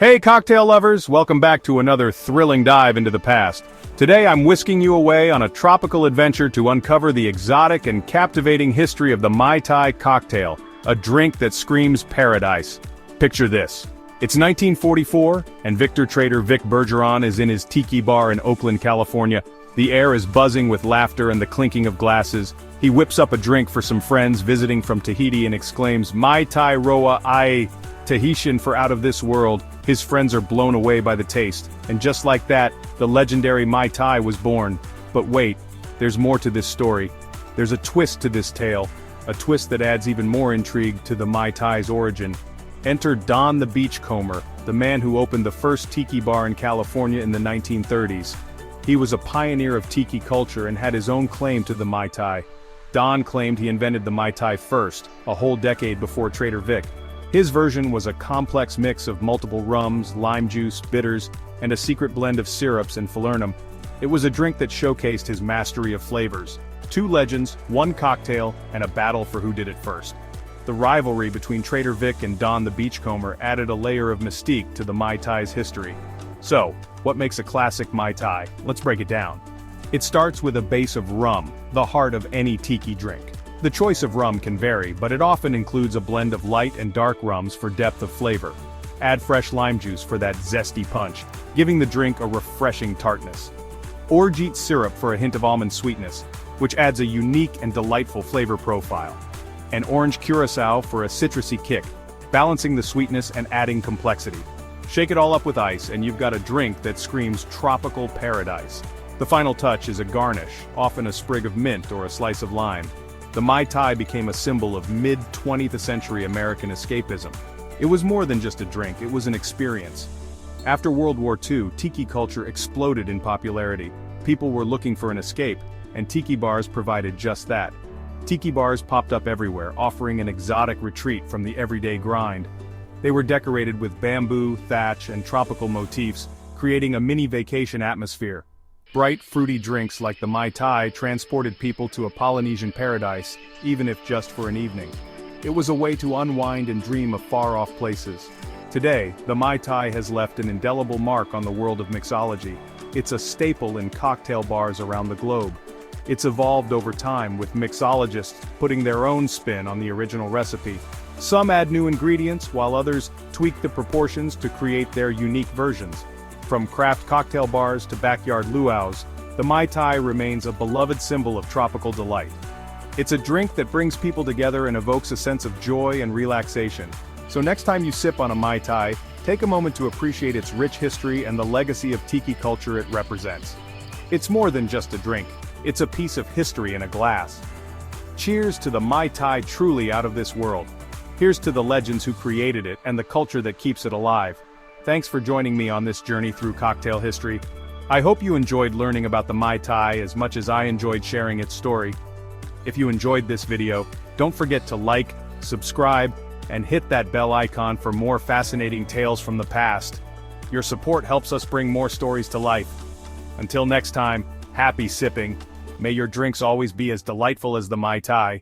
Hey cocktail lovers, welcome back to another thrilling dive into the past. Today I'm whisking you away on a tropical adventure to uncover the exotic and captivating history of the Mai Tai cocktail, a drink that screams paradise. Picture this. It's 1944, and Victor trader Vic Bergeron is in his Tiki bar in Oakland, California. The air is buzzing with laughter and the clinking of glasses. He whips up a drink for some friends visiting from Tahiti and exclaims, "Mai Tai roa ai, Tahitian for out of this world." His friends are blown away by the taste, and just like that, the legendary Mai Tai was born. But wait, there's more to this story. There's a twist to this tale, a twist that adds even more intrigue to the Mai Tai's origin. Enter Don the Beachcomber, the man who opened the first tiki bar in California in the 1930s. He was a pioneer of tiki culture and had his own claim to the Mai Tai. Don claimed he invented the Mai Tai first, a whole decade before Trader Vic. His version was a complex mix of multiple rums, lime juice, bitters, and a secret blend of syrups and falernum. It was a drink that showcased his mastery of flavors. Two legends, one cocktail, and a battle for who did it first. The rivalry between Trader Vic and Don the Beachcomber added a layer of mystique to the Mai Tai's history. So, what makes a classic Mai Tai? Let's break it down. It starts with a base of rum, the heart of any tiki drink. The choice of rum can vary, but it often includes a blend of light and dark rums for depth of flavor. Add fresh lime juice for that zesty punch, giving the drink a refreshing tartness. Orgeat syrup for a hint of almond sweetness, which adds a unique and delightful flavor profile. And orange curaçao for a citrusy kick, balancing the sweetness and adding complexity. Shake it all up with ice and you've got a drink that screams tropical paradise. The final touch is a garnish, often a sprig of mint or a slice of lime. The Mai Tai became a symbol of mid-20th century American escapism. It was more than just a drink, it was an experience. After World War II, tiki culture exploded in popularity. People were looking for an escape, and tiki bars provided just that. Tiki bars popped up everywhere, offering an exotic retreat from the everyday grind. They were decorated with bamboo, thatch, and tropical motifs, creating a mini vacation atmosphere. Bright, fruity drinks like the Mai Tai transported people to a Polynesian paradise, even if just for an evening. It was a way to unwind and dream of far-off places. Today, the Mai Tai has left an indelible mark on the world of mixology. It's a staple in cocktail bars around the globe. It's evolved over time, with mixologists putting their own spin on the original recipe. Some add new ingredients, while others tweak the proportions to create their unique versions. From craft cocktail bars to backyard luau's, the Mai Tai remains a beloved symbol of tropical delight. It's a drink that brings people together and evokes a sense of joy and relaxation. So next time you sip on a Mai Tai, take a moment to appreciate its rich history and the legacy of tiki culture it represents. It's more than just a drink, it's a piece of history in a glass. Cheers to the Mai Tai, truly out of this world. Here's to the legends who created it and the culture that keeps it alive. Thanks for joining me on this journey through cocktail history. I hope you enjoyed learning about the Mai Tai as much as I enjoyed sharing its story. If you enjoyed this video, don't forget to like, subscribe, and hit that bell icon for more fascinating tales from the past. Your support helps us bring more stories to life. Until next time, happy sipping. May your drinks always be as delightful as the Mai Tai.